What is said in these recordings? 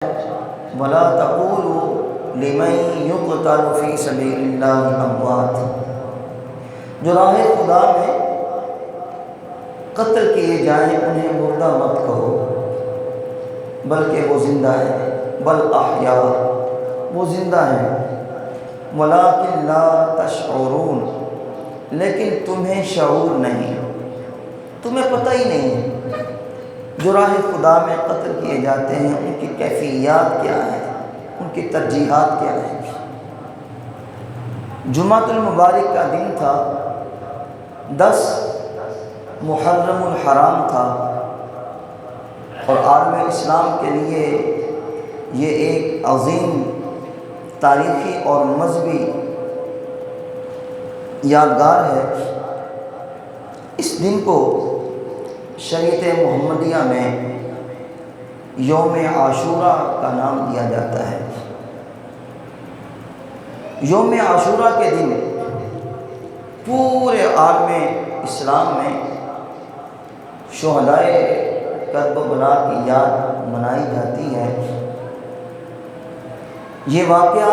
ولا تقولوا لمن يقتل في سبيل الله اموات، جو راہ خدا میں قتل کیے جائیں انہیں مردہ مت کہو، بلکہ وہ زندہ ہے، بل احیاء، وہ زندہ ہیں، ولکن لا تشعرون، لیکن تمہیں شعور نہیں، تمہیں پتہ ہی نہیں ہے جو راہ خدا میں قتل کیے جاتے ہیں ان کی کیفیات کیا ہیں، ان کی ترجیحات کیا ہیں۔ جمعۃ المبارک کا دن تھا، 10 محرم الحرام تھا، اور عالم اسلام کے لیے یہ ایک عظیم تاریخی اور مذہبی یادگار ہے۔ اس دن کو شریعت محمدیہ میں یوم عاشورہ کا نام دیا جاتا ہے۔ یوم عاشورہ کے دن پورے عالم اسلام میں شہدائے کربلا کی یاد منائی جاتی ہے۔ یہ واقعہ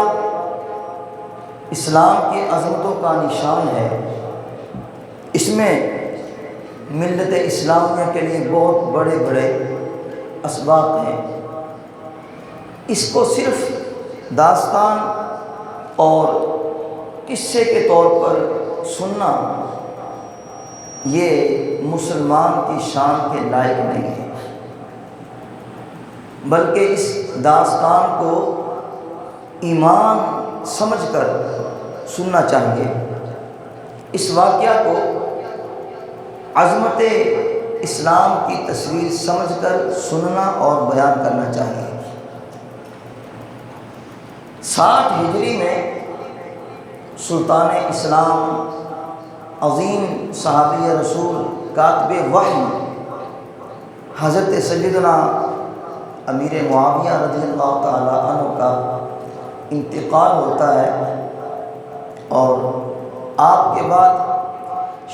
اسلام کی عظمتوں کا نشان ہے۔ اس میں ملت اسلامیہ کے لیے بہت بڑے بڑے اسباق ہیں۔ اس کو صرف داستان اور قصے کے طور پر سننا یہ مسلمان کی شان کے لائق نہیں ہے، بلکہ اس داستان کو ایمان سمجھ کر سننا چاہیے۔ اس واقعہ کو عظمت اسلام کی تصویر سمجھ کر سننا اور بیان کرنا چاہیے۔ 60 ہجری میں سلطان اسلام، عظیم صحابی رسول، کاتب وحی حضرت سیدنا امیر معاویہ رضی اللہ تعالی عنہ کا انتقال ہوتا ہے، اور آپ کے بعد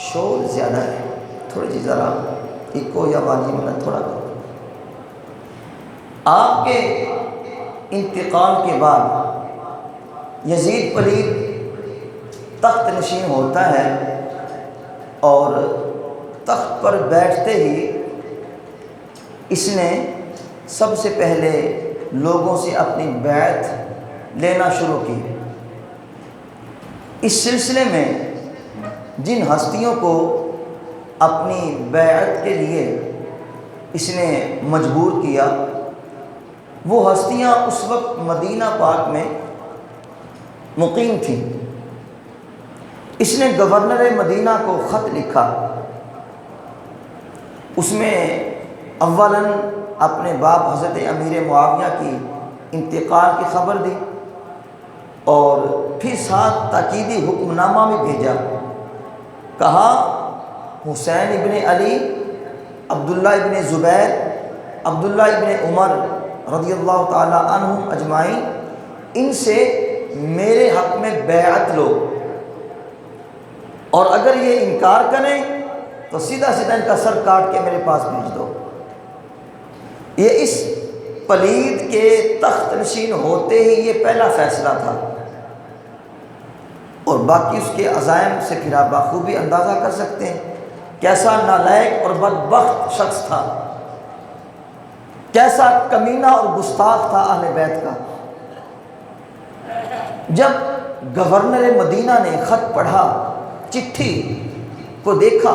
شور زیادہ ہے، تھوڑی سی ذرا ایکو یا باجی میں تھوڑا کرو۔ آپ کے انتقال کے بعد یزید پلید تخت نشین ہوتا ہے، اور تخت پر بیٹھتے ہی اس نے سب سے پہلے لوگوں سے اپنی بیعت لینا شروع کی۔ اس سلسلے میں جن ہستیوں کو اپنی بیعت کے لیے اس نے مجبور کیا، وہ ہستیاں اس وقت مدینہ پاک میں مقیم تھیں۔ اس نے گورنر مدینہ کو خط لکھا، اس میں اولاً اپنے باپ حضرت امیر معاویہ کی انتقال کی خبر دی، اور پھر ساتھ تاکیدی حکم نامہ بھی بھیجا۔ کہا حسین ابن علی، عبداللہ ابن زبیر، عبداللہ ابن عمر رضی اللہ تعالی عنہم اجمعین، ان سے میرے حق میں بیعت لو، اور اگر یہ انکار کریں تو سیدھا سیدھا ان کا سر کاٹ کے میرے پاس بھیج دو۔ یہ اس پلید کے تخت نشین ہوتے ہی یہ پہلا فیصلہ تھا، اور باقی اس کے عزائم سے پھر آپ بخوبی اندازہ کر سکتے ہیں کیسا نالائق اور بدبخت شخص تھا، کیسا کمینہ اور گستاخ تھا اہل بیت کا۔ جب گورنر مدینہ نے خط پڑھا، چٹھی کو دیکھا،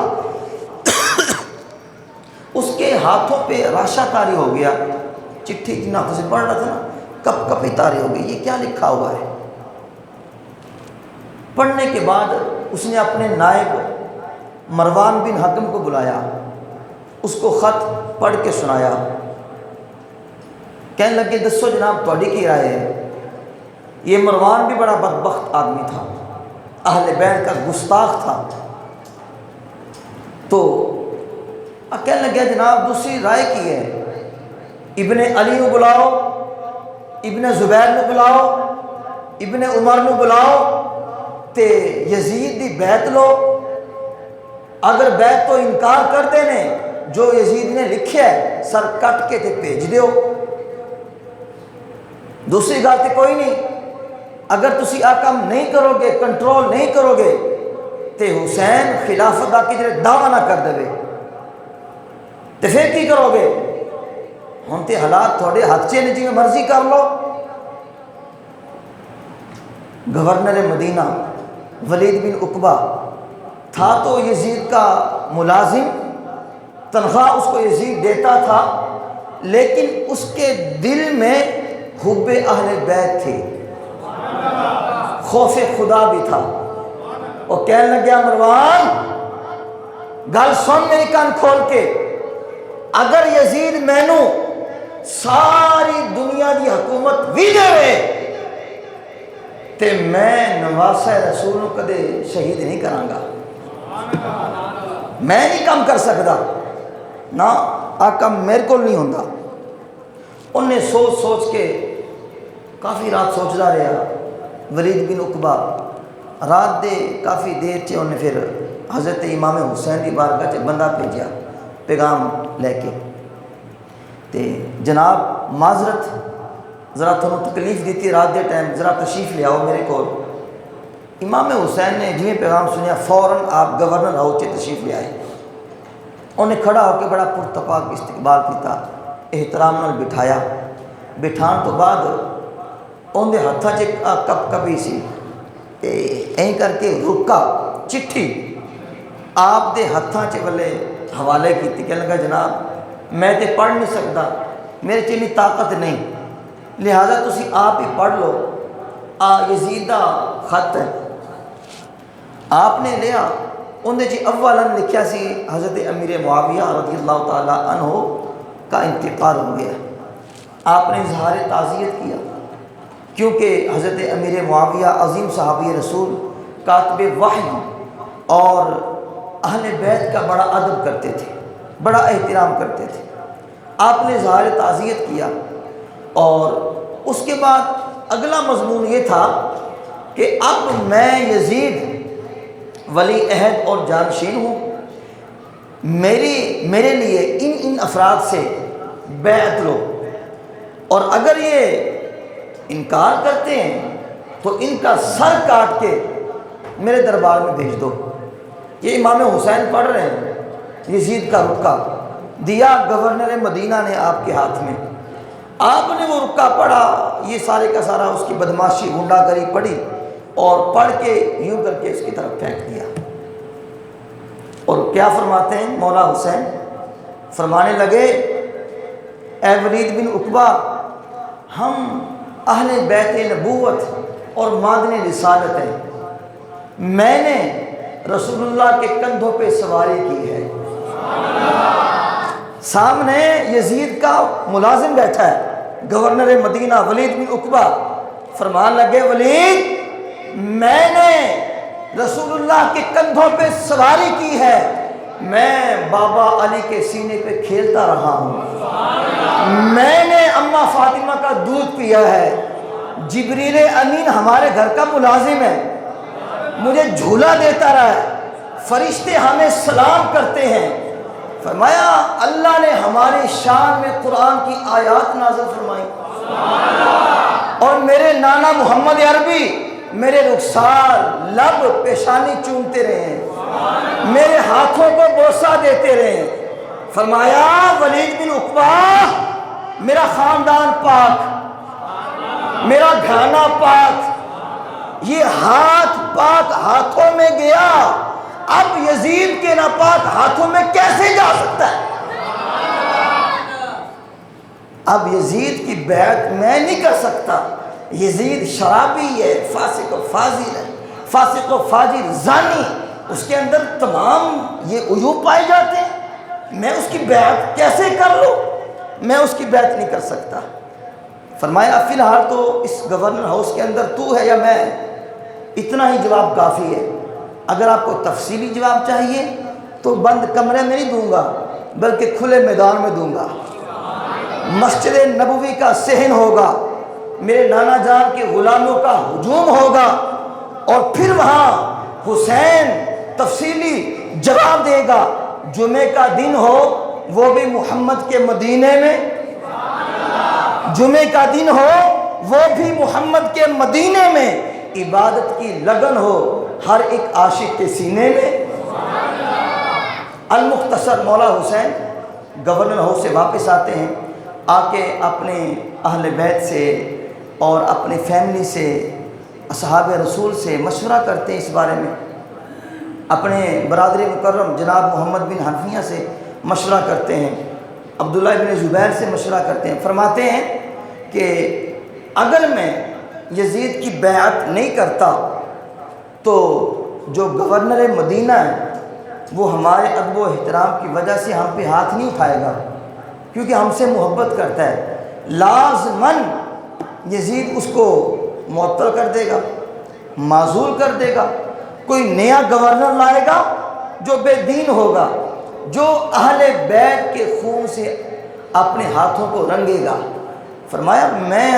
اس کے ہاتھوں پہ راشا طاری ہو گیا۔ چٹھی جن ہاتھوں سے پڑھ رہا تھا نا، کپ کپی طاری ہو گئی، یہ کیا لکھا ہوا ہے؟ پڑھنے کے بعد اس نے اپنے نائب مروان بن حکم کو بلایا، اس کو خط پڑھ کے سنایا۔ کہنے لگے دسو جناب تھوڑی کی رائے ہے؟ یہ مروان بھی بڑا بدبخت آدمی تھا، اہل بیت کا گستاخ تھا۔ تو کہنے لگے جناب دوسری رائے کی ہے، ابن علی کو بلاؤ، ابن زبیر کو بلاؤ، ابن عمر کو بلاؤ، تے یزید دی بیعت لو۔ اگر بیعت تو انکار کر دینے، جو یزید نے لکھیا ہے سر کٹ کے تے بھیج دیو۔ دوسری گل تو کوئی نہیں، اگر تسی آ کام نہیں کرو گے، کنٹرول نہیں کرو گے تو حسین خلافت کا کدھر دعویٰ نہ کر دے تو پھر کی کرو گے؟ ہوں تو حالات تھوڑے ہاتھ چ جی مرضی کر لو۔ گورنر مدینہ ولید بن عقبہ تھا تو یزید کا ملازم، تنخواہ اس کو یزید دیتا تھا، لیکن اس کے دل میں حب اہل بیت تھی، خوف خدا بھی تھا۔ وہ کہنے لگا مروان گل سن میری کان کھول کے، اگر یزید مینو ساری دنیا دی حکومت بھی دے تے میں نواسہ رسول کدے شہید نہیں کرانگا، میں نہیں کام کر سکتا نا، آقا میرے کو نہیں ہوندہ۔ انہیں سوچ سوچ کے کافی رات سوچتا رہا ولید بن عقبہ، رات دے کافی دیر چے انہیں پھر حضرت امام حسین کی بارگاہ چے بندہ بھیجا پیغام لے کے، تے جناب معذرت ذرا تھوڑا تکلیف دیتی رات دے ٹائم، ذرا تشریف لے آؤ میرے کو۔ امام حسین نے جی پیغام سنیا فوراً آپ گورنر ہاؤس سے تشریف لے آئے۔ انہیں کھڑا ہو کے بڑا پرتپاک استقبال کیتا، احترام نال بٹھایا، بٹھان تو بعد اندر ہاتھاں چ کپ کپی سی این کر کے رکا چٹھی آپ دے ہاتھاں چ ولے حوالے کی، کہنے لگا جناب میں تے پڑھ نہیں سکتا، میرے چ اتنی طاقت نہیں، لہذا تسی آپ ہی پڑھ لو، یزید دا خط ہے۔ آپ نے لیا، اندر جی اولاً لکھیا سی حضرت امیر معاویہ رضی اللہ تعالیٰ عنہ کا انتقال ہو گیا۔ آپ نے اظہار تعزیت کیا، کیونکہ حضرت امیر معاویہ عظیم صحابی رسول، کاتب وحی اور اہل بیت کا بڑا ادب کرتے تھے، بڑا احترام کرتے تھے۔ آپ نے اظہار تعزیت کیا، اور اس کے بعد اگلا مضمون یہ تھا کہ اب میں یزید ولی عہد اور جانشین ہوں، میرے لیے ان افراد سے بیعت لو، اور اگر یہ انکار کرتے ہیں تو ان کا سر کاٹ کے میرے دربار میں بھیج دو۔ یہ امام حسین پڑھ رہے ہیں، یزید کا رکا دیا گورنر مدینہ نے آپ کے ہاتھ میں، آپ نے وہ رکا پڑھا، یہ سارے کا سارا اس کی بدماشی غنڈہ گری پڑھی، اور پڑھ کے یوں کر کے اس کی طرف پھینک دیا۔ اور کیا فرماتے ہیں مولا حسین؟ فرمانے لگے اے ولید بن عقبہ، ہم اہل بیت نبوت اور معدن رسالت ہیں، میں نے رسول اللہ کے کندھوں پہ سواری کی ہے۔ سامنے یزید کا ملازم بیٹھا ہے گورنر مدینہ ولید بن عقبہ، فرمان لگے ولید میں نے رسول اللہ کے کندھوں پہ سواری کی ہے، میں بابا علی کے سینے پہ کھیلتا رہا ہوں، میں نے اماں فاطمہ کا دودھ پیا ہے، جبریل امین ہمارے گھر کا ملازم ہے، مجھے جھولا دیتا رہا ہے، فرشتے ہمیں سلام کرتے ہیں۔ فرمایا اللہ نے ہماری شان میں قرآن کی آیات نازل فرمائی، اور میرے نانا محمد عربی میرے رخسار لب پیشانی چومتے رہے، میرے ہاتھوں کو بوسہ دیتے رہے۔ فرمایا ولید بن عقبہ میرا خاندان پاک، میرا گھرانہ پاک، یہ ہاتھ پاک ہاتھوں میں گیا، اب یزید کے ناپاک ہاتھوں میں کیسے جا سکتا ہے؟ اب یزید کی بیعت میں نہیں کر سکتا، یزید شرابی ہے، فاسق و فاجر ہے، فاسق و فاجر زانی، اس کے اندر تمام یہ عیوب پائے جاتے ہیں، میں اس کی بیعت کیسے کر لوں؟ میں اس کی بیعت نہیں کر سکتا۔ فرمایا فی الحال تو اس گورنر ہاؤس کے اندر تو ہے یا میں، اتنا ہی جواب کافی ہے، اگر آپ کو تفصیلی جواب چاہیے تو بند کمرے میں نہیں دوں گا بلکہ کھلے میدان میں دوں گا، مسجد نبوی کا صحن ہوگا، میرے نانا جان کے غلاموں کا ہجوم ہوگا، اور پھر وہاں حسین تفصیلی جواب دے گا، جمعے کا دن ہو وہ بھی محمد کے مدینے میں، جمعے کا دن ہو وہ بھی محمد کے مدینے میں عبادت کی لگن ہو ہر ایک عاشق کے سینے میں۔ المختصر مولا حسین گورنر ہاؤس سے واپس آتے ہیں، آ کے اپنے اہل بیت سے اور اپنے فیملی سے، اصحاب رسول سے مشورہ کرتے ہیں اس بارے میں، اپنے برادر مکرم جناب محمد بن حنفیہ سے مشورہ کرتے ہیں، عبداللہ بن زبیر سے مشورہ کرتے ہیں۔ فرماتے ہیں کہ اگر میں یزید کی بیعت نہیں کرتا تو جو گورنر مدینہ ہے وہ ہمارے ادب و احترام کی وجہ سے ہم پہ ہاتھ نہیں اٹھائے گا، کیونکہ ہم سے محبت کرتا ہے، لازماً یزید اس کو معطل کر دے گا، معزول کر دے گا، کوئی نیا گورنر لائے گا جو بے دین ہوگا، جو اہل بیت کے خون سے اپنے ہاتھوں کو رنگے گا۔ فرمایا میں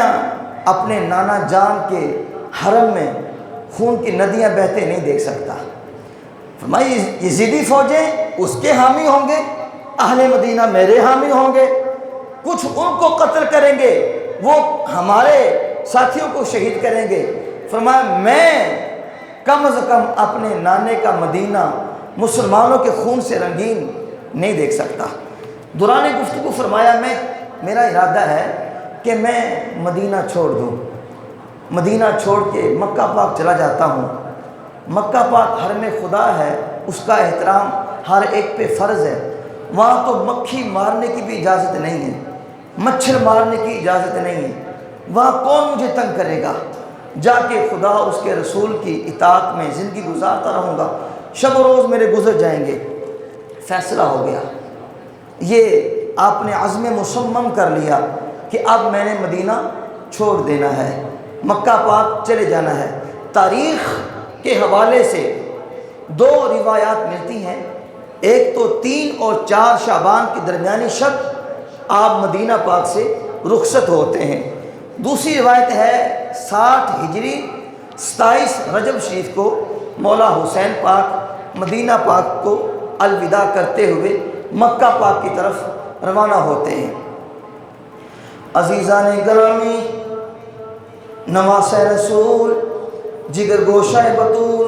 اپنے نانا جان کے حرم میں خون کی ندیاں بہتے نہیں دیکھ سکتا۔ فرمایا یزیدی فوجیں اس کے حامی ہوں گے، اہل مدینہ میرے حامی ہوں گے، کچھ ان کو قتل کریں گے، وہ ہمارے ساتھیوں کو شہید کریں گے۔ فرمایا میں کم از کم اپنے نانے کا مدینہ مسلمانوں کے خون سے رنگین نہیں دیکھ سکتا۔ دوران گفتگو فرمایا میرا ارادہ ہے کہ میں مدینہ چھوڑ دوں، مدینہ چھوڑ کے مکہ پاک چلا جاتا ہوں۔ مکہ پاک حرم خدا ہے، اس کا احترام ہر ایک پہ فرض ہے، وہاں تو مکھی مارنے کی بھی اجازت نہیں ہے، مچھر مارنے کی اجازت نہیں ہے، وہاں کون مجھے تنگ کرے گا، جا کے خدا اور اس کے رسول کی اطاعت میں زندگی گزارتا رہوں گا، شب و روز میرے گزر جائیں گے۔ فیصلہ ہو گیا، یہ آپ نے عزم مصمم کر لیا کہ اب میں نے مدینہ چھوڑ دینا ہے، مکہ پاک چلے جانا ہے۔ تاریخ کے حوالے سے دو روایات ملتی ہیں، ایک تو 3 اور 4 شعبان کی درمیانی شب آپ مدینہ پاک سے رخصت ہوتے ہیں، دوسری روایت ہے 60 ہجری 27 رجب شریف کو مولا حسین پاک مدینہ پاک کو الوداع کرتے ہوئے مکہ پاک کی طرف روانہ ہوتے ہیں۔ عزیزان گرامی، نواسہ رسول، جگر گوشہ بطول،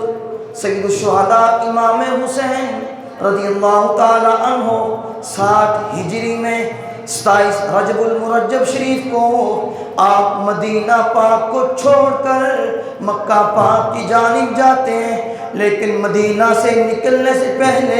سید الشہداء امام حسین رضی اللہ تعالی عنہ 60 ہجری میں 27 رجب المرجب شریف کو آپ مدینہ پاک کو چھوڑ کر مکہ پاک کی جانب جاتے ہیں، لیکن مدینہ سے نکلنے سے پہلے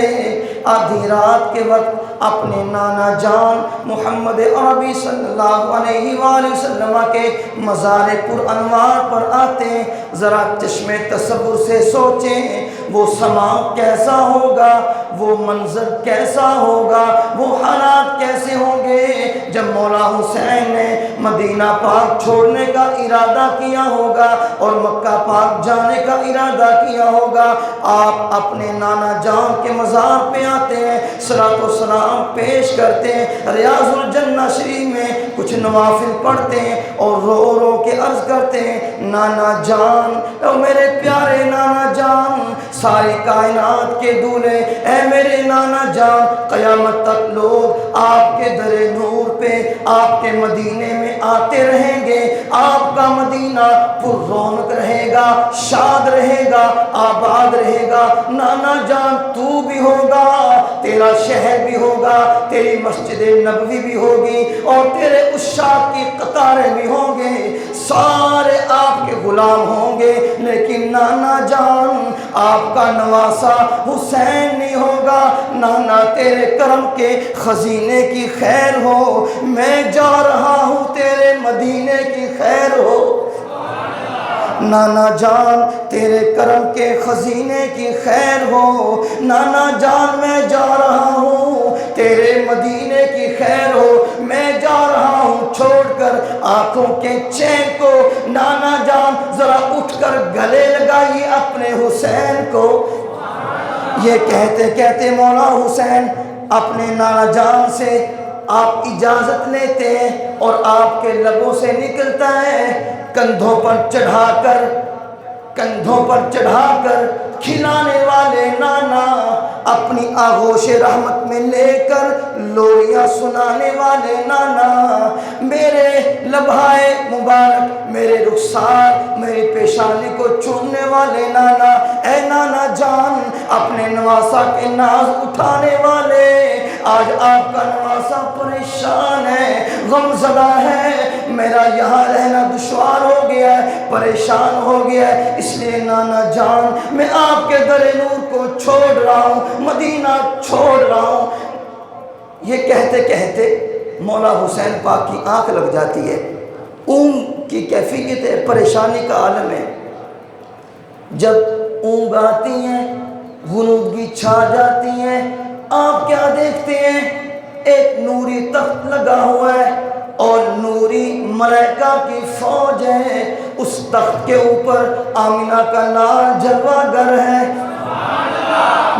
آدھی رات کے وقت اپنے نانا جان محمد عربی صلی اللہ علیہ وآلہ وسلم کے مزار پر انوار پر آتے ہیں۔ ذرا چشم تصور سے سوچیں وہ سما کیسا ہوگا، وہ منظر کیسا ہوگا، وہ حالات کیسے ہوں گے جب مولا حسین نے مدینہ پاک چھوڑنے کا ارادہ کیا ہوگا اور مکہ پاک جانے کا ارادہ کیا ہوگا۔ آپ اپنے نانا جان کے مزار پہ آتے ہیں، صلاۃ و سلام پیش کرتے ہیں، ریاض الجنہ شریف میں کچھ نوافل پڑھتے ہیں اور رو رو کے عرض کرتے ہیں، نانا جان، اے میرے پیارے نانا جان، ساری کائنات کے دولے، اے میرے نانا جان، قیامت تک لوگ آپ کے در نور پہ آپ کے مدینے میں آتے رہیں گے، آپ کا مدینہ پر رونق رہے گا، شاد رہے گا، آباد رہے گا۔ نانا جان تو بھی ہوگا، تیرا شہر بھی ہوگا، تیری مسجد نبوی بھی ہوگی اور تیرے عشاق کی قطاریں بھی ہوں گے، سارے آپ کے غلام ہوں گے، لیکن نانا جان آپ کا نواسہ حسین نہیں ہوگا۔ نانا تیرے کرم کے خزینے کی خیر ہو، میں جا رہا ہوں تیرے مدینے کی خیر ہو۔ نانا جان تیرے کرم کے خزینے کی خیر ہو، نانا جان میں جا رہا ہوں تیرے مدینے کی خیر ہو، میں جا رہا ہوں چھوڑ کر آنکھوں کے چین کو۔ نانا جان ذرا اٹھ کر گلے لگائیے اپنے حسین کو۔ یہ کہتے کہتے مولا حسین اپنے نانا جان سے آپ اجازت لیتے ہیں اور آپ کے لبوں سے نکلتا ہے، کندھوں پر چڑھا کر کھلانے والے نانا، اپنی آغوش رحمت میں لے کر لوریاں سنانے والے نانا، میرے لبھائے مبارک میرے رخسار میری پیشانی کو چومنے والے نانا، اے نانا جان اپنے نواسا کے ناز اٹھانے والے، آج آپ کا نواسا پریشان ہے، غم زدہ ہے، میرا یہاں رہنا دشوار ہو گیا ہے، پریشان ہو گیا ہے، اس لیے نانا جان میں آپ کے در نور کو چھوڑ رہا ہوں، مدینہ چھوڑ رہا ہوں۔ یہ کہتے کہتے مولا حسین پاک کی آنکھ لگ جاتی ہے، اونگ کی کیفیت ہے، پریشانی کا عالم ہے۔ جب اونگ آتی ہیں، غنودگی چھا جاتی ہیں، آپ کیا دیکھتے ہیں؟ ایک نوری تخت لگا ہوا ہے اور نوری ملائکہ کی فوج ہے، اس تخت کے اوپر آمینہ کا لال جلوہ گر ہے۔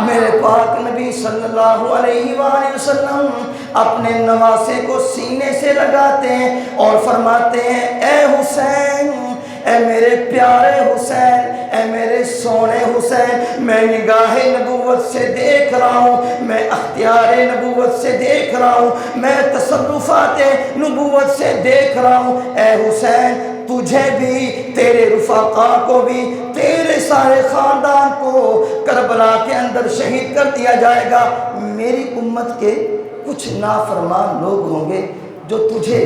میرے پاک نبی صلی اللہ علیہ وآلہ وسلم اپنے نواسے کو سینے سے لگاتے ہیں اور فرماتے ہیں، اے حسین، اے میرے پیارے حسین، اے میرے سونے حسین، میں نگاہ نبوت سے دیکھ رہا ہوں، میں اختیار نبوت سے دیکھ رہا ہوں، میں تصرفات نبوت سے دیکھ رہا ہوں، اے حسین تجھے بھی، تیرے رفقا کو بھی، تیرے سارے خاندان کو کربلا کے اندر شہید کر دیا جائے گا۔ میری امت کے کچھ نافرمان لوگ ہوں گے جو تجھے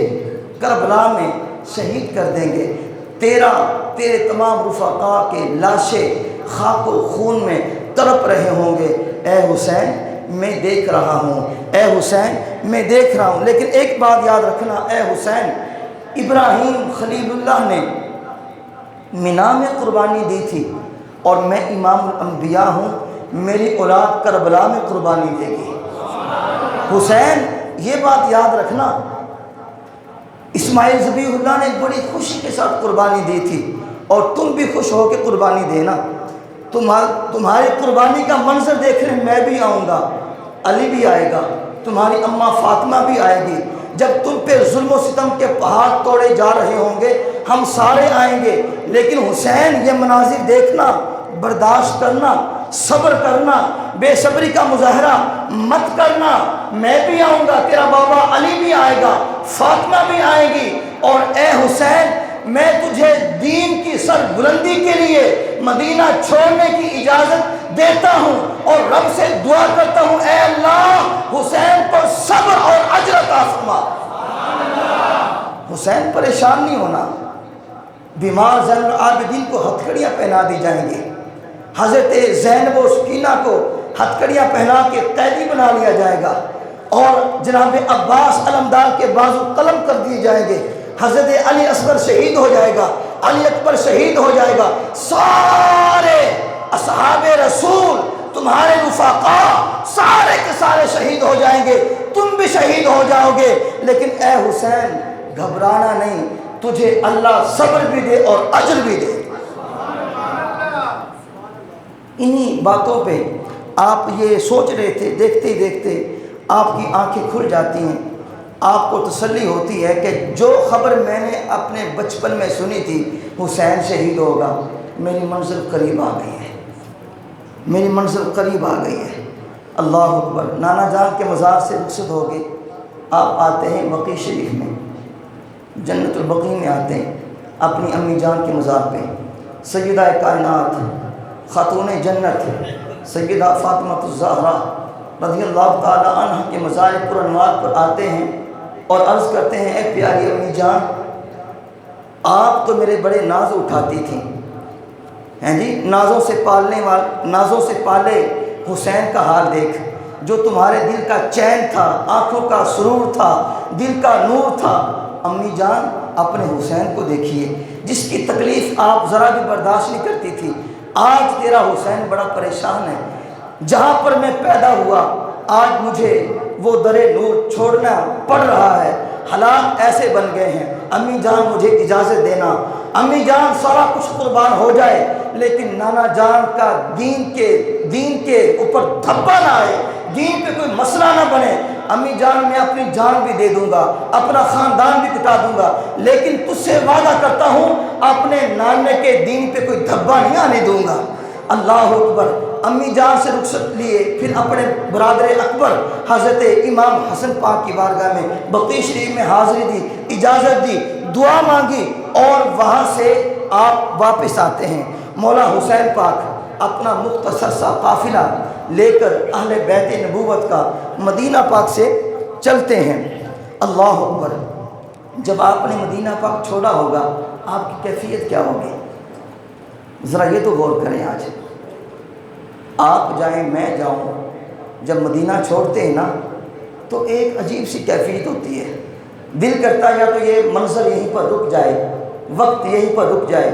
کربلا میں شہید کر دیں گے، تیرے تمام رفقا کے لاشیں خاک و خون میں تڑپ رہے ہوں گے۔ اے حسین میں دیکھ رہا ہوں، اے حسین میں دیکھ رہا ہوں، لیکن ایک بات یاد رکھنا اے حسین، ابراہیم خلیل اللہ نے مینا میں قربانی دی تھی اور میں امام الانبیاء ہوں، میری اولاد کربلا میں قربانی دے گی۔ حسین یہ بات یاد رکھنا، اسماعیل ذبیح اللہ نے بڑی خوشی کے ساتھ قربانی دی تھی اور تم بھی خوش ہو کے قربانی دینا۔ تمہاری قربانی کا منظر دیکھنے میں بھی آؤں گا، علی بھی آئے گا، تمہاری اماں فاطمہ بھی آئے گی، جب تم پہ ظلم و ستم کے پہاڑ توڑے جا رہے ہوں گے ہم سارے آئیں گے، لیکن حسین یہ مناظر دیکھنا، برداشت کرنا، صبر کرنا، بے صبری کا مظاہرہ مت کرنا۔ میں بھی آؤں گا، تیرا بابا علی بھی آئے گا، فاطمہ بھی آئے گی، اور اے حسین میں تجھے دین کی سر بلندی کے لیے مدینہ چھوڑنے کی اجازت دیتا ہوں اور رب سے دعا کرتا ہوں، اے اللہ حسین کو صبر اور اجر عطا فرما۔ حسین پریشان نہیں ہونا، بیمار زین العابدین کو ہتھکڑیاں پہنا دی جائیں گی، حضرت زینب و سکینہ کو ہتھکڑیاں پہنا کے قیدی بنا لیا جائے گا، اور جناب عباس علمدار کے بازو قلم کر دیے جائیں گے، حضرت علی اصغر شہید ہو جائے گا، علی اکبر شہید ہو جائے گا، سارے اصحاب رسول تمہارے رفقا سارے کے سارے شہید ہو جائیں گے، تم بھی شہید ہو جاؤ گے، لیکن اے حسین گھبرانا نہیں، تجھے اللہ صبر بھی دے اور اجر بھی دے۔ انہی باتوں پہ آپ یہ سوچ رہے تھے، دیکھتے ہی دیکھتے آپ کی آنکھیں کھل جاتی ہیں، آپ کو تسلی ہوتی ہے کہ جو خبر میں نے اپنے بچپن میں سنی تھی حسین شہید ہوگا، میری منزل قریب آ گئی ہے، میری منزل قریب آ گئی ہے۔ اللہ اکبر۔ نانا جان کے مزار سے رخصت ہو گئے، آپ آتے ہیں بقیع شریف میں، جنت البقیع میں آتے ہیں، اپنی امی جان کے مزار پہ سیدہ کائنات خاتون جنت سیدہ فاطمہ الزہرا رضی اللہ تعالی عنہ کے مزار پر انوار پر آتے ہیں اور عرض کرتے ہیں، اے پیاری امی جان آپ تو میرے بڑے ناز اٹھاتی تھیں، ہیں جی، نازوں سے پالے حسین کا حال دیکھ، جو تمہارے دل کا چین تھا، آنکھوں کا سرور تھا، دل کا نور تھا۔ امی جان اپنے حسین کو دیکھیے، جس کی تکلیف آپ ذرا بھی برداشت نہیں کرتی تھی، آج تیرا حسین بڑا پریشان ہے، جہاں پر میں پیدا ہوا آج مجھے وہ در نور چھوڑنا پڑ رہا ہے، حالات ایسے بن گئے ہیں، امی جان مجھے اجازت دینا، امی جان سارا کچھ قربان ہو جائے لیکن نانا جان کا دین کے اوپر دھبا نہ آئے، دین پہ کوئی مسئلہ نہ بنے، امی جان میں اپنی جان بھی دے دوں گا، اپنا خاندان بھی کٹا دوں گا، لیکن تجھ سے وعدہ کرتا ہوں اپنے نانے کے دین پہ کوئی دھبا نہیں آنے دوں گا۔ اللہ اکبر۔ امی جان سے رخصت لیے، پھر اپنے برادر اکبر حضرت امام حسن پاک کی بارگاہ میں بقیع شریف میں حاضری دی، اجازت دی، دعا مانگی اور وہاں سے آپ واپس آتے ہیں۔ مولا حسین پاک اپنا مختصر سا قافلہ لے کر اہل بیت نبوت کا مدینہ پاک سے چلتے ہیں۔ اللہ اکبر، جب آپ نے مدینہ پاک چھوڑا ہوگا آپ کی کیفیت کیا ہوگی؟ ذرا یہ تو غور کریں۔ آج آپ جائیں میں جاؤں، جب مدینہ چھوڑتے ہیں نا تو ایک عجیب سی کیفیت ہوتی ہے، دل کرتا ہے یا تو یہ منظر یہیں پر رک جائے، وقت یہیں پر رک جائے،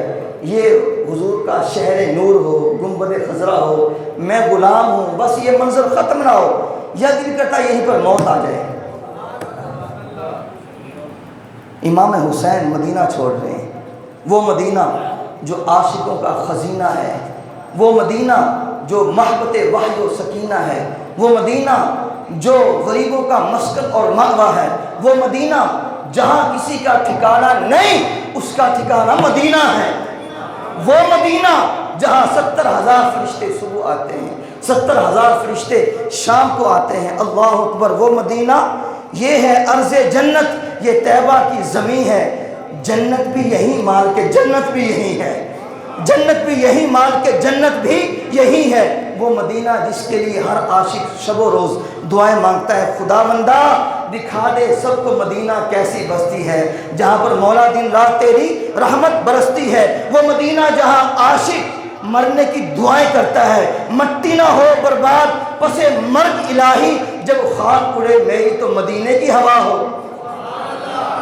یہ حضور کا شہر نور ہو، گنبد خضرا ہو، میں غلام ہوں، بس یہ منظر ختم نہ ہو، یا دل کرتا ہے یہیں پر موت آ جائے۔ امام حسین مدینہ چھوڑ رہے ہیں، وہ مدینہ جو عاشقوں کا خزینہ ہے، وہ مدینہ جو محبت وحی و سکینہ ہے، وہ مدینہ جو غریبوں کا مسکن اور مأویٰ ہے، وہ مدینہ جہاں کسی کا ٹھکانہ نہیں اس کا ٹھکانہ مدینہ ہے، وہ مدینہ جہاں 70,000 فرشتے صبح آتے ہیں، 70,000 فرشتے شام کو آتے ہیں۔ اللہ اکبر، وہ مدینہ، یہ ہے ارض جنت، یہ طیبہ کی زمین ہے، جنت بھی یہی مال کے جنت بھی یہی ہے، جنت بھی یہی مال کے جنت بھی یہی ہے، وہ مدینہ جس کے لیے ہر عاشق شب و روز دعائیں مانگتا ہے، خدا بندہ دکھا دے سب کو مدینہ کیسی بستی ہے جہاں پر مولا دن رات تیری رحمت برستی ہے، وہ مدینہ جہاں عاشق مرنے کی دعائیں کرتا ہے، مٹی نہ ہو برباد پس مرگ الہی، جب خاک اڑے میری تو مدینے کی ہوا ہو،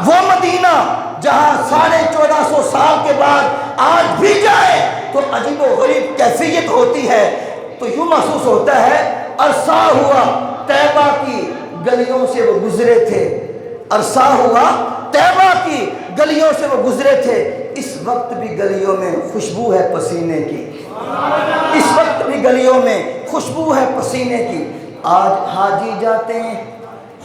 وہ مدینہ جہاں 1450 سال کے بعد آج بھی جائے تو عجیب و غریب کیفیت ہوتی ہے، تو یوں محسوس ہوتا ہے عرصہ ہوا طیبہ کی گلیوں سے وہ گزرے تھے، عرصہ ہوا طیبہ کی گلیوں سے وہ گزرے تھے، اس وقت بھی گلیوں میں خوشبو ہے پسینے کی، اس وقت بھی گلیوں میں خوشبو ہے پسینے کی۔ آج حاجی جاتے ہیں،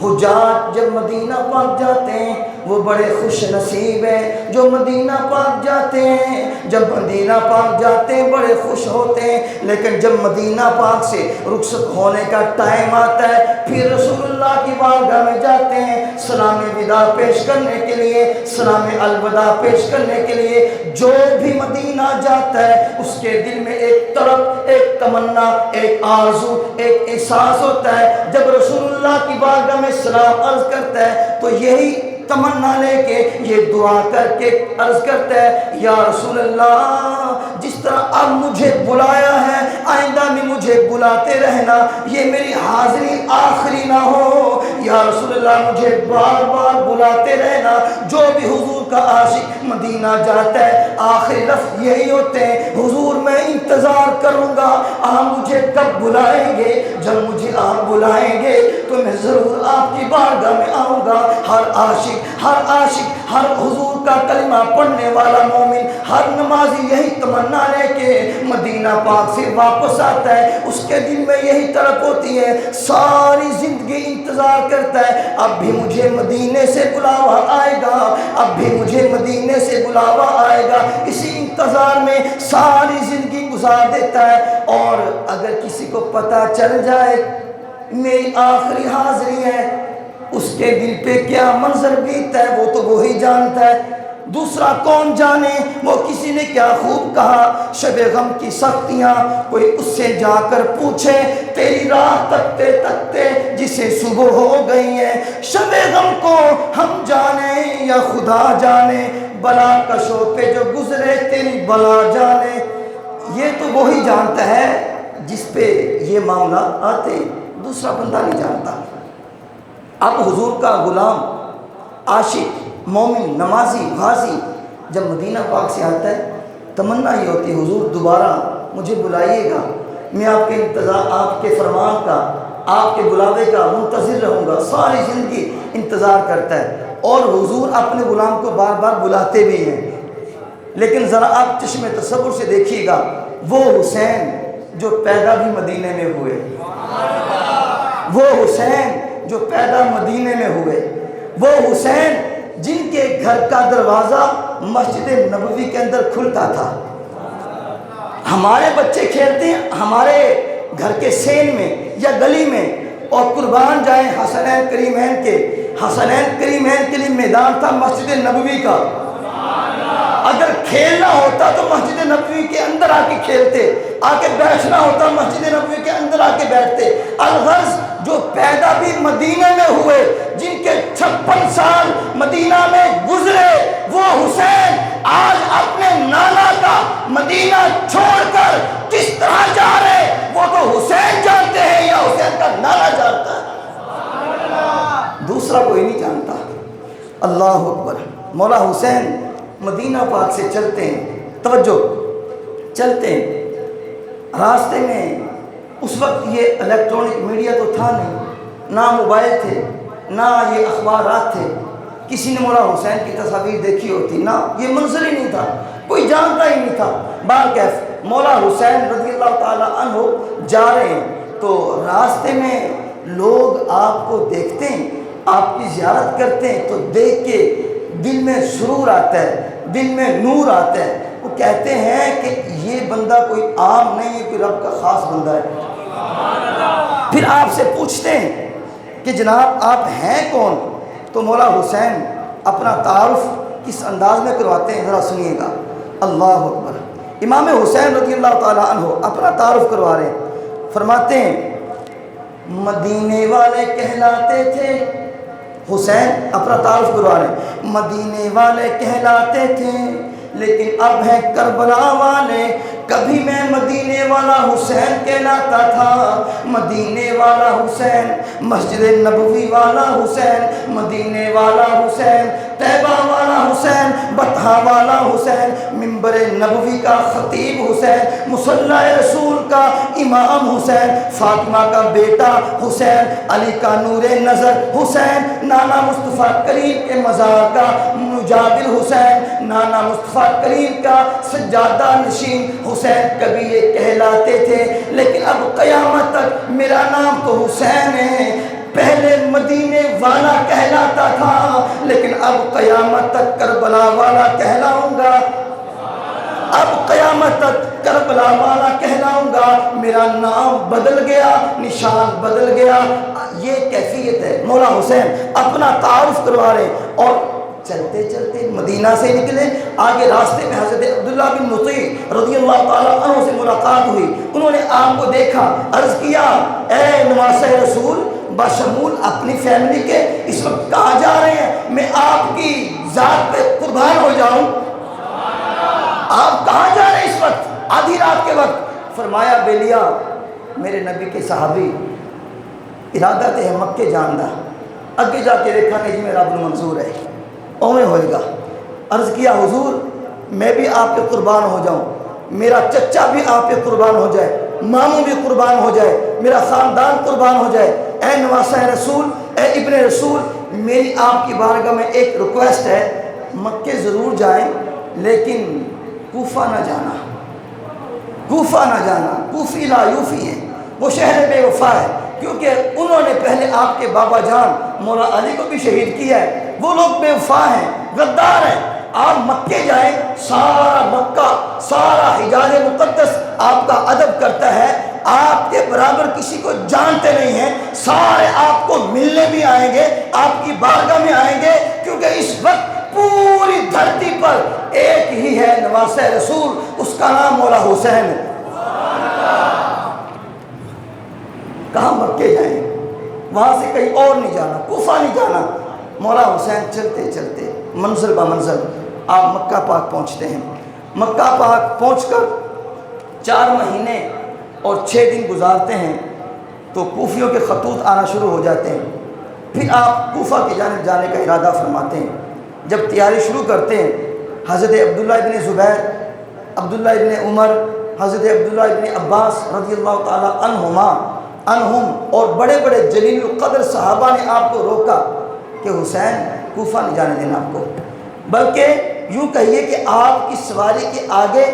حجاج جب مدینہ پاک جاتے ہیں وہ بڑے خوش نصیب ہیں جو مدینہ پاک جاتے ہیں، جب مدینہ پاک جاتے ہیں بڑے خوش ہوتے ہیں، لیکن جب مدینہ پاک سے رخصت ہونے کا ٹائم آتا ہے پھر رسول اللہ کی بارگاہ میں جاتے ہیں سلام وداع پیش کرنے کے لیے، سلام الوداع پیش کرنے کے لیے۔ جو بھی مدینہ جاتا ہے اس کے دل میں ایک طرف، ایک تمنا، ایک آرزو، ایک احساس ہوتا ہے، جب رسول اللہ کی بارگاہ میں سلام عرض کرتا ہے تو یہی تمنا لے کے یہ دعا کر کے عرض کرتا ہے، یا رسول اللہ جس طرح اب مجھے بلایا ہے آئندہ میں مجھے بلاتے رہنا، یہ میری حاضری آخری نہ ہو، یا رسول اللہ مجھے بار بار بلاتے رہنا۔ جو بھی حضور کا عاشق مدینہ جاتا ہے آخری لفظ یہی ہوتے ہیں، حضور میں انتظار کروں گا آپ مجھے کب بلائیں گے، جب مجھے آپ بلائیں گے تو میں ضرور آپ کی بارگاہ میں آؤں گا۔ ہر عاشق، ہر حضور کا کلمہ پڑھنے والا مومن، ہر نمازی یہی تمنا لے کے مدینہ پاک سے واپس آتا ہے، اس کے دل میں یہی طلب ہوتی ہے، ساری زندگی انتظار کرتا ہے اب بھی مجھے مدینے سے بلاوا آئے گا، اب بھی مجھے مدینے سے بلاوا آئے گا، اسی انتظار میں ساری زندگی گزار دیتا ہے۔ اور اگر کسی کو پتہ چل جائے میری آخری حاضری ہے اس کے دل پہ کیا منظر بیتتا ہے وہ تو وہی جانتا ہے، دوسرا کون جانے۔ وہ کسی نے کیا خوب کہا، شب غم کی سختیاں کوئی اس سے جا کر پوچھے، تیری راہ تکتے تکتے جسے صبح ہو گئی ہے، شب غم کو ہم جانے یا خدا جانے، بلا کشوں پہ جو گزرے تیری بلا جانے۔ یہ تو وہی جانتا ہے جس پہ یہ معاملات آتے، دوسرا بندہ نہیں جانتا۔ اب حضور کا غلام، عاشق، مومن، نمازی، غازی جب مدینہ پاک سے آتا ہے تمنا یہ ہوتی ہے حضور دوبارہ مجھے بلائیے گا، میں آپ کے انتظار، آپ کے فرمان کا، آپ کے بلاوے کا منتظر رہوں گا۔ ساری زندگی انتظار کرتا ہے اور حضور اپنے غلام کو بار بار بلاتے بھی ہیں، لیکن ذرا آپ چشم تصور سے دیکھیے گا وہ حسین جو پیدا بھی مدینے میں ہوئے، وہ حسین جو پیدا مدینے میں ہوئے، وہ حسین جن کے گھر کا دروازہ مسجد نبوی کے اندر کھلتا تھا۔ ہمارے بچے کھیلتے ہیں ہمارے گھر کے سین میں یا گلی میں، اور قربان جائیں حسنین کریمین کے لیے میدان تھا مسجد نبوی کا، کھیلنا ہوتا تو مسجد نبوی کے اندر آ کے کھیلتے، آ کے بیٹھنا ہوتا مسجد نبوی کے اندر آ کے بیٹھتے۔ الغرض جو پیدا بھی مدینہ میں ہوئے، جن کے 56 سال مدینہ میں گزرے، وہ حسین آج اپنے نانا کا مدینہ چھوڑ کر کس طرح جا رہے، وہ تو حسین جانتے ہیں یا حسین کا نانا جانتا ہے، دوسرا کوئی نہیں جانتا۔ اللہ اکبر۔ مولا حسین مدینہ پاک سے چلتے ہیں، توجہ، چلتے ہیں، راستے میں اس وقت یہ الیکٹرانک میڈیا تو تھا نہیں، نہ موبائل تھے، نہ یہ اخبارات تھے، کسی نے مولا حسین کی تصاویر دیکھی ہوتی، نہ یہ منظر ہی نہیں تھا، کوئی جانتا ہی نہیں تھا۔ بہرکیف مولا حسین رضی اللہ تعالیٰ عنہ جا رہے ہیں تو راستے میں لوگ آپ کو دیکھتے ہیں، آپ کی زیارت کرتے ہیں تو دیکھ کے دل میں سرور آتا ہے، دل میں نور آتا ہے۔ وہ کہتے ہیں کہ یہ بندہ کوئی عام نہیں ہے، کوئی رب کا خاص بندہ ہے۔ پھر آپ سے پوچھتے ہیں کہ جناب آپ ہیں کون؟ تو مولا حسین اپنا تعارف کس انداز میں کرواتے ہیں، ذرا سنیے گا۔ اللہ اکبر۔ امام حسین رضی اللہ تعالیٰ عنہ اپنا تعارف کروا رہے ہیں، فرماتے ہیں مدینے والے کہلاتے تھے، حسین اپنا تعارف کروا رہے ہیں، مدینے والے کہلاتے تھے لیکن اب ہیں کربلا والے، کبھی میں مدینے والا حسین کہلاتا تھا، مدینے والا حسین، مسجد نبوی والا حسین، مدینے والا حسین، طیبہ والا حسین، بطحہ والا حسین، منبر نبوی کا خطیب حسین، مصلی رسول کا امام حسین، فاطمہ کا بیٹا حسین، علی کا نور نظر حسین، نانا مصطفیٰ کریم کے مزار کا مجابر حسین، نانا مصطفیٰ کریم کا سجادہ نشین حسین، کبھی یہ کہلاتے تھے لیکن اب قیامت تک میرا نام تو حسین ہے، پہلے مدینے والا کہلاتا تھا لیکن اب قیامت تک کربلا والا کہلاؤں گا، اب قیامت تک کربلا والا کہلاؤں گا، میرا نام بدل گیا، نشان بدل گیا۔ یہ کیفیت ہے۔ مولا حسین اپنا تعارف کروا رہے اور چلتے چلتے مدینہ سے نکلے، آگے راستے میں حضرت عبداللہ بن مطیع رضی اللہ تعالیٰ عنہ سے ملاقات ہوئی، انہوں نے آپ کو دیکھا، عرض کیا اے نواسہ رسول بشمول اپنی فیملی کے اس وقت کہاں جا رہے ہیں، میں آپ کی ذات پہ قربان ہو جاؤں، آپ کہاں جا رہے ہیں اس وقت آدھی رات کے وقت؟ فرمایا بیلیا میرے نبی کے صحابی ارادہ تے ہے مکے جان دا، اگے جا کے دیکھا کہ جی میرا رب منظور ہے، اوے ہوئے گا۔ عرض کیا حضور میں بھی آپ پہ قربان ہو جاؤں، میرا چچا بھی آپ پہ قربان ہو جائے، ماموں بھی قربان ہو جائے، میرا خاندان قربان ہو جائے، اے نواسہ رسول، اے ابن رسول، میری آپ کی بارگاہ میں ایک ریکویسٹ ہے، مکے ضرور جائیں لیکن کوفہ نہ جانا، کوفہ نہ جانا، کوفی لا یوفی ہیں، وہ شہر بے وفا ہے، کیونکہ انہوں نے پہلے آپ کے بابا جان مولا علی کو بھی شہید کیا ہے، وہ لوگ بے وفا ہیں، غدار ہیں۔ آپ مکے جائیں، سارا مکہ، سارا حجاز مقدس آپ کا ادب کرتا ہے، آپ کے برابر کسی کو جانتے نہیں ہیں، سارے آپ کو ملنے بھی آئیں گے، آپ کی بارگاہ میں آئیں گے، کیونکہ اس وقت پوری دھرتی پر ایک ہی ہے نواسہ رسول، اس کا نام مولا حسین ہے۔ کہاں مکے جائیں، وہاں سے کہیں اور نہیں جانا، کوفہ نہیں جانا۔ مولا حسین چلتے چلتے منزل با منزل آپ مکہ پاک پہنچتے ہیں، مکہ پاک پہنچ کر 4 مہینے اور 6 دن گزارتے ہیں تو کوفیوں کے خطوط آنا شروع ہو جاتے ہیں، پھر آپ کوفہ کی جانب جانے کا ارادہ فرماتے ہیں۔ جب تیاری شروع کرتے ہیں، حضرت عبداللہ ابن زبیر، عبداللہ ابن عمر، حضرت عبداللہ ابن عباس رضی اللہ تعالیٰ عنہم اور بڑے بڑے جلیل القدر صحابہ نے آپ کو روکا کہ حسین کوفہ نہیں جانے دینا آپ کو، بلکہ یوں کہیے کہ آپ کی سواری کے آگے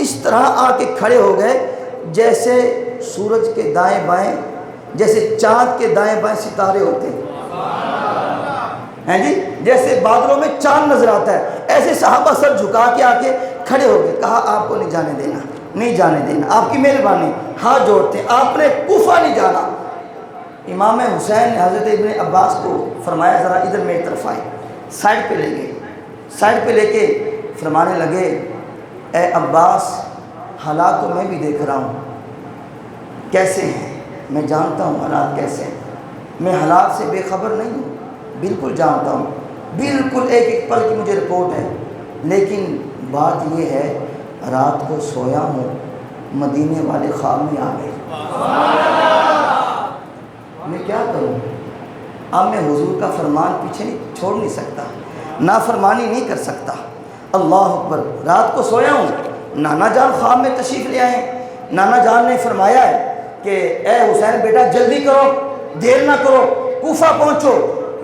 اس طرح آ کے کھڑے ہو گئے جیسے سورج کے دائیں بائیں، جیسے چاند کے دائیں بائیں ستارے ہوتے ہیں، ہیں جی، جیسے بادلوں میں چاند نظر آتا ہے، ایسے صحابہ سر جھکا کے آ کے کھڑے ہو گئے، کہا آپ کو نہیں جانے دینا، نہیں جانے دینا، آپ کی مہربانی، ہاتھ جوڑتے ہیں، آپ نے کوفہ نہیں جانا۔ امام حسین نے حضرت ابن عباس کو فرمایا ذرا ادھر میری طرف آئے، سائڈ پہ لے گئے، سائڈ پہ لے کے فرمانے لگے اے عباس حالات تو میں بھی دیکھ رہا ہوں کیسے ہیں، میں جانتا ہوں حالات کیسے ہیں، میں حالات سے بے خبر نہیں ہوں، بالکل جانتا ہوں، بالکل ایک ایک پل کی مجھے رپورٹ ہے، لیکن بات یہ ہے رات کو سویا ہوں، مدینے والے خواب میں آ گئے، میں کیا کروں؟ اب میں حضور کا فرمان پیچھے نہیں چھوڑ نہیں سکتا، نافرمانی نہیں کر سکتا۔ اللہ اکبر، رات کو سویا ہوں، نانا جان خواب میں تشریف لے آئے ہیں، نانا جان نے فرمایا ہے کہ اے حسین بیٹا جلدی کرو، دیر نہ کرو، کوفہ پہنچو،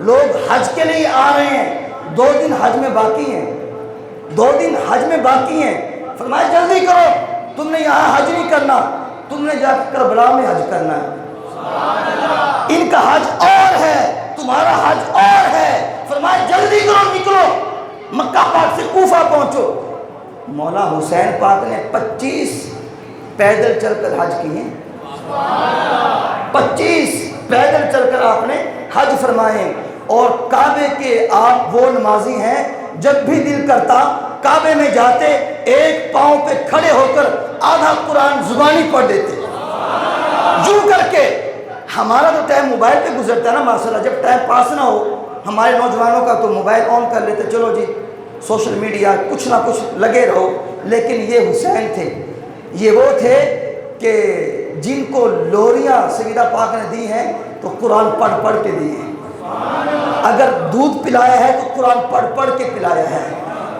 لوگ حج کے لیے آ رہے ہیں، 2 دن حج میں باقی ہیں، 2 دن حج میں باقی ہیں، فرمایا جلدی کرو، تم نے یہاں حج نہیں کرنا، تم نے جا کر کربلا میں حج کرنا ہے، ان کا حج اور ہے، تمہارا حج اور ہے، فرمایا جلدی کرو، نکلو، مکہ پاک سے کوفہ پہنچو۔ مولا حسین پاک نے 25 پیدل چل کر حج کی ہیں، 25 پیدل چل کر آپ نے حج فرمائے، اور کعبے کے آپ وہ نمازی ہیں جب بھی دل کرتا کعبے میں جاتے ایک پاؤں پہ کھڑے ہو کر آدھا قرآن زبانی پڑھ دیتے یوں کر کے۔ ہمارا تو ٹائم موبائل پہ گزرتا ہے نا ماشاءاللہ، جب ٹائم پاس نہ ہو ہمارے نوجوانوں کا تو موبائل آن کر لیتے، چلو جی سوشل میڈیا کچھ نہ کچھ لگے رہو، لیکن یہ حسین تھے، یہ وہ تھے کہ جن کو لوریاں سیدہ پاک نے دی ہیں تو قرآن پڑھ پڑھ کے دی ہیں، اگر دودھ پلایا ہے تو قرآن پڑھ پڑھ کے پلایا ہے۔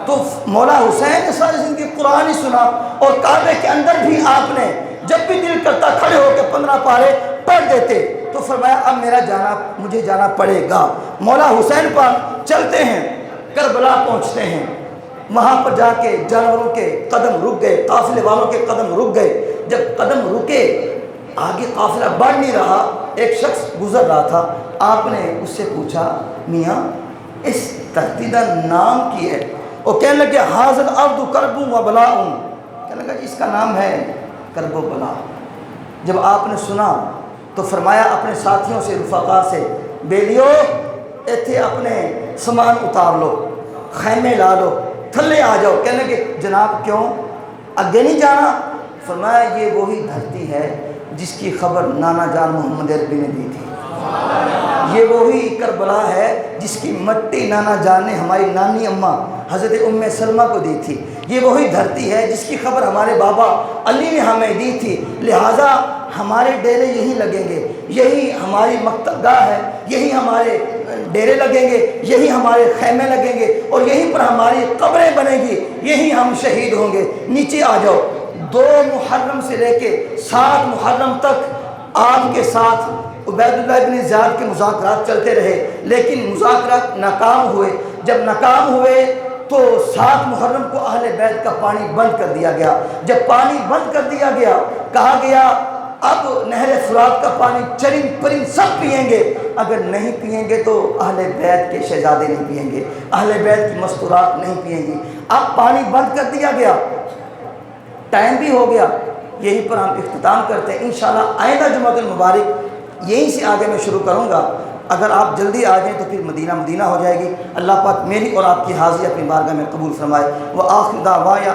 تو مولا حسین نے ساری زندگی قرآن ہی سنا، اور کعبے کے اندر بھی آپ نے جب بھی دل کرتا کھڑے ہو کے 15 پارے پڑھ دیتے، تو فرمایا اب مجھے جانا پڑے گا۔ مولا حسین پاک چلتے ہیں، کربلا پہنچتے ہیں، وہاں پر جا کے جانوروں کے قدم رک گئے، قافلے والوں کے قدم رک گئے، جب قدم رکے آگے قافلہ بڑھ نہیں رہا، ایک شخص گزر رہا تھا، آپ نے اس سے پوچھا میاں اس دھرتی کا نام کی ہے؟ وہ کہنے لگے حاضر عبد کرب و بلاء، کہنے لگا اس کا نام ہے کرب و بلا۔ جب آپ نے سنا تو فرمایا اپنے ساتھیوں سے، رفقا سے، بیلیو ایتھے اپنے سامان اتار لو، خیمے لا لو، تھلے آ جاؤ۔ کہنے لگے جناب کیوں، آگے نہیں جانا؟ فرمایا یہ وہی دھرتی ہے جس کی خبر نانا جان محمد عربی نے دی تھی، یہ وہی کربلا ہے جس کی مٹی نانا جان نے ہماری نانی اماں حضرت ام سلمہ کو دی تھی، یہ وہی دھرتی ہے جس کی خبر ہمارے بابا علی نے ہمیں دی تھی، لہٰذا ہمارے ڈیرے یہی لگیں گے، یہی ہماری مکتب گاہ ہے، یہی ہمارے ڈیرے لگیں گے، یہی ہمارے خیمے لگیں گے، اور یہیں پر ہماری قبریں بنیں گی، یہی ہم شہید ہوں گے، نیچے آ جاؤ۔ 2 محرم سے لے کے 7 محرم تک آپ کے ساتھ عبید اللہ بن زیاد کے مذاکرات چلتے رہے، لیکن مذاکرات ناکام ہوئے، جب ناکام ہوئے تو 7 محرم کو اہل بیت کا پانی بند کر دیا گیا، جب پانی بند کر دیا گیا کہا گیا اب نہر فرات کا پانی چرند پرند سب پئیں گے، اگر نہیں پئیں گے تو اہل بیت کے شہزادے نہیں پئیں گے، اہل بیت کی مستورات نہیں پئیں گی۔ اب پانی بند کر دیا گیا، ٹائم بھی ہو گیا، یہیں پر ہم اختتام کرتے ہیں انشاءاللہ۔ آئندہ جمعہ المبارک یہیں سے آگے میں شروع کروں گا، اگر آپ جلدی آ جائیں تو پھر مدینہ مدینہ ہو جائے گی۔ اللہ پاک میری اور آپ کی حاضری اپنی بارگاہ میں قبول فرمائے۔ وآخر دعوانا